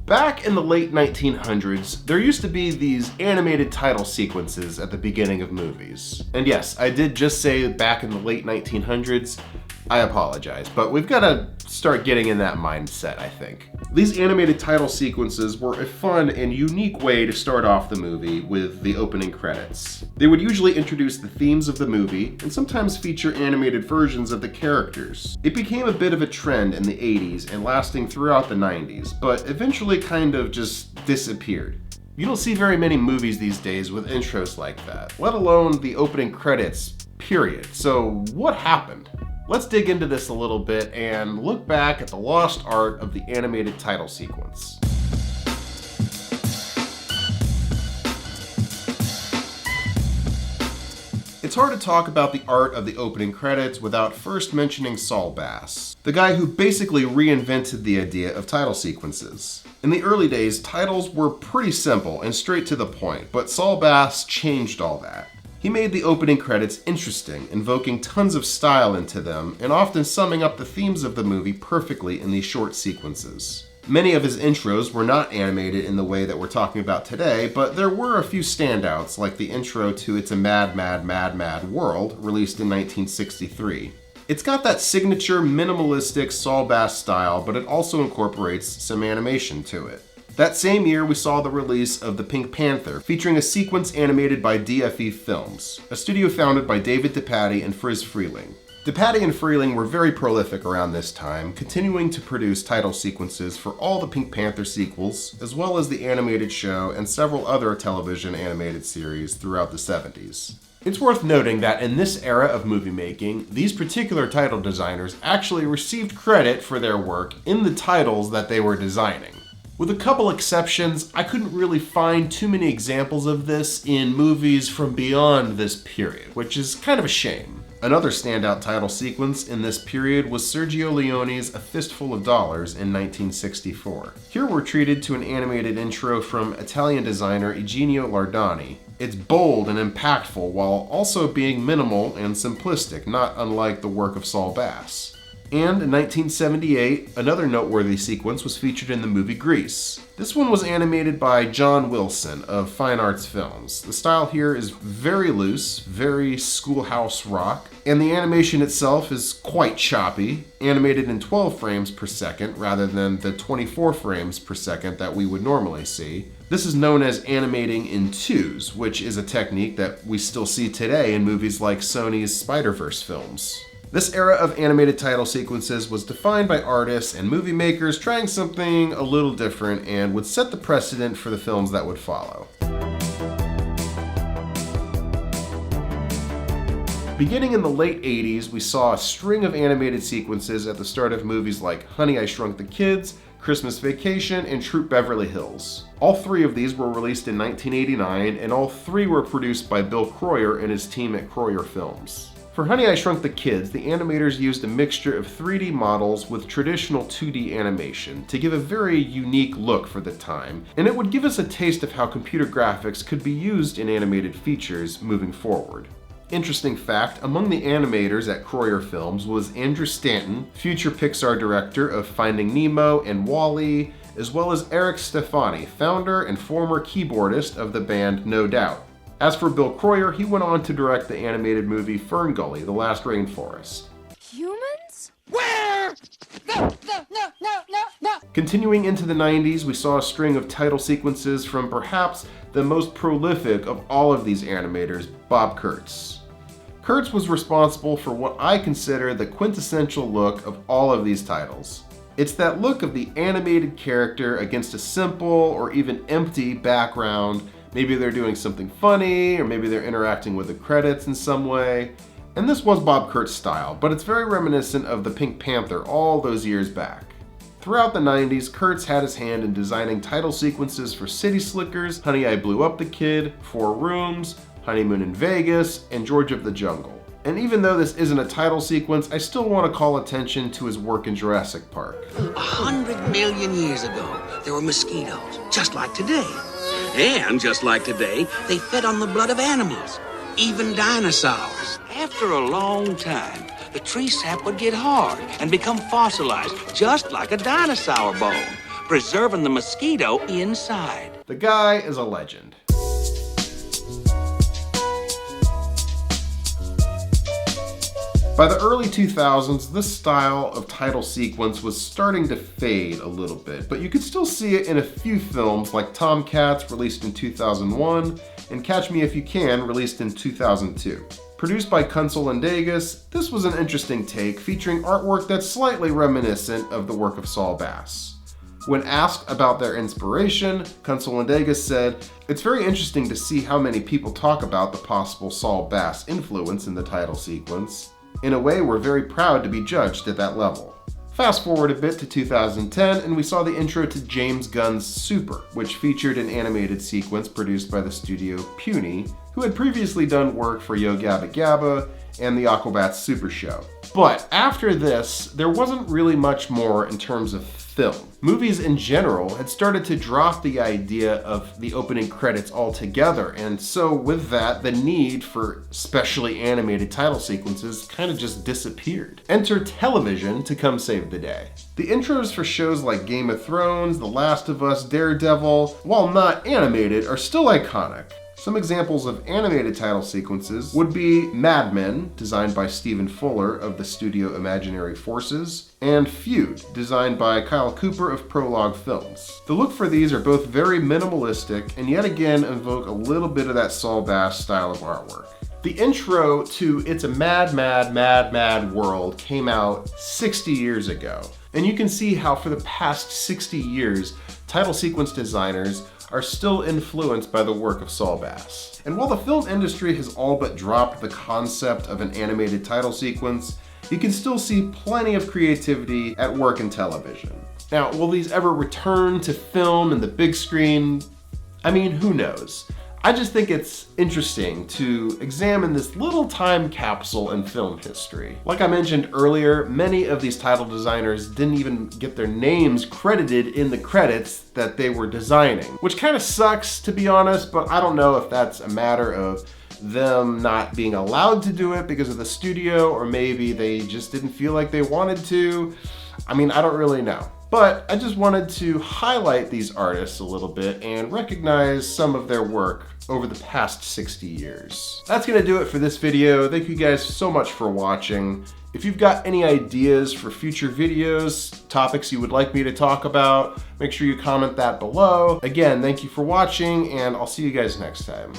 Back in the late 1900s, there used to be these animated title sequences at the beginning of movies. And yes, I did just say back in the late 1900s. I apologize, but we've got to start getting in that mindset, I think. These animated title sequences were a fun and unique way to start off the movie with the opening credits. They would usually introduce the themes of the movie and sometimes feature animated versions of the characters. It became a bit of a trend in the 80s and lasting throughout the 90s, but eventually kind of just disappeared. You don't see very many movies these days with intros like that, let alone the opening credits, period. So what happened? Let's dig into this a little bit and look back at the lost art of the animated title sequence. It's hard to talk about the art of the opening credits without first mentioning Saul Bass, the guy who basically reinvented the idea of title sequences. In the early days, titles were pretty simple and straight to the point, but Saul Bass changed all that. He made the opening credits interesting, invoking tons of style into them, and often summing up the themes of the movie perfectly in these short sequences. Many of his intros were not animated in the way that we're talking about today, but there were a few standouts, like the intro to It's a Mad, Mad, Mad, Mad World, released in 1963. It's got that signature minimalistic Saul Bass style, but it also incorporates some animation to it. That same year, we saw the release of The Pink Panther, featuring a sequence animated by DFE Films, a studio founded by David DePatie and Friz Freleng. DePatie and Freleng were very prolific around this time, continuing to produce title sequences for all the Pink Panther sequels, as well as the animated show and several other television animated series throughout the 70s. It's worth noting that in this era of movie making, these particular title designers actually received credit for their work in the titles that they were designing. With a couple exceptions, I couldn't really find too many examples of this in movies from beyond this period, which is kind of a shame. Another standout title sequence in this period was Sergio Leone's A Fistful of Dollars in 1964. Here we're treated to an animated intro from Italian designer Eugenio Lardani. It's bold and impactful while also being minimal and simplistic, not unlike the work of Saul Bass. And in 1978, another noteworthy sequence was featured in the movie Grease. This one was animated by John Wilson of Fine Arts Films. The style here is very loose, very schoolhouse rock, and the animation itself is quite choppy, animated in 12 frames per second rather than the 24 frames per second that we would normally see. This is known as animating in twos, which is a technique that we still see today in movies like Sony's Spider-Verse films. This era of animated title sequences was defined by artists and movie makers trying something a little different and would set the precedent for the films that would follow. Beginning in the late 80s, we saw a string of animated sequences at the start of movies like Honey, I Shrunk the Kids, Christmas Vacation, and Troop Beverly Hills. All three of these were released in 1989, and all three were produced by Bill Kroyer and his team at Kroyer Films. For Honey, I Shrunk the Kids, the animators used a mixture of 3D models with traditional 2D animation to give a very unique look for the time, and it would give us a taste of how computer graphics could be used in animated features moving forward. Interesting fact, among the animators at Kroyer Films was Andrew Stanton, future Pixar director of Finding Nemo and WALL-E, as well as Eric Stefani, founder and former keyboardist of the band No Doubt. As for Bill Kroyer, he went on to direct the animated movie Fern Gully, The Last Rainforest. Humans? Where? No! Continuing into the 90s, we saw a string of title sequences from perhaps the most prolific of all of these animators, Bob Kurtz. Kurtz was responsible for what I consider the quintessential look of all of these titles. It's that look of the animated character against a simple or even empty background. Maybe they're doing something funny, or maybe they're interacting with the credits in some way. And this was Bob Kurtz's style, but it's very reminiscent of the Pink Panther all those years back. Throughout the 90s, Kurtz had his hand in designing title sequences for City Slickers, Honey, I Blew Up the Kid, 4 Rooms, Honeymoon in Vegas, and George of the Jungle. And even though this isn't a title sequence, I still want to call attention to his work in Jurassic Park. 100 million years ago, there were mosquitoes, just like today. And just like today, they fed on the blood of animals, even dinosaurs. After a long time, the tree sap would get hard and become fossilized, just like a dinosaur bone. preserving the mosquito inside. The guy is a legend. By the early 2000s, this style of title sequence was starting to fade a little bit, but you could still see it in a few films like Tomcats, released in 2001, and Catch Me If You Can, released in 2002. Produced by Kunsel and Dagus, this was an interesting take featuring artwork that's slightly reminiscent of the work of Saul Bass. When asked about their inspiration, Kunsel and Dagus said, "It's very interesting to see how many people talk about the possible Saul Bass influence in the title sequence. In a way, we're very proud to be judged at that level." Fast forward a bit to 2010, and we saw the intro to James Gunn's Super, which featured an animated sequence produced by the studio Puny, who had previously done work for Yo Gabba Gabba and the Aquabats Super Show. But after this, there wasn't really much more in terms of film. Movies in general had started to drop the idea of the opening credits altogether, and so with that, the need for specially animated title sequences kind of just disappeared. Enter television to come save the day. The intros for shows like Game of Thrones, The Last of Us, Daredevil, while not animated, are still iconic. Some examples of animated title sequences would be Mad Men, designed by Stephen Fuller of the studio Imaginary Forces, and Feud, designed by Kyle Cooper of Prologue Films. The look for these are both very minimalistic and yet again evoke a little bit of that Saul Bass style of artwork. The intro to It's a Mad, Mad, Mad, Mad World came out 60 years ago, and you can see how for the past 60 years, title sequence designers are still influenced by the work of Saul Bass. And while the film industry has all but dropped the concept of an animated title sequence, you can still see plenty of creativity at work in television. Now, will these ever return to film and the big screen? I mean, who knows? I just think it's interesting to examine this little time capsule in film history. Like I mentioned earlier, many of these title designers didn't even get their names credited in the credits that they were designing, which kind of sucks, to be honest, but I don't know if that's a matter of them not being allowed to do it because of the studio, or maybe they just didn't feel like they wanted to. I mean, I don't really know. But I just wanted to highlight these artists a little bit and recognize some of their work over the past 60 years. That's gonna do it for this video. Thank you guys so much for watching. If you've got any ideas for future videos, topics you would like me to talk about, make sure you comment that below. Again, thank you for watching, and I'll see you guys next time.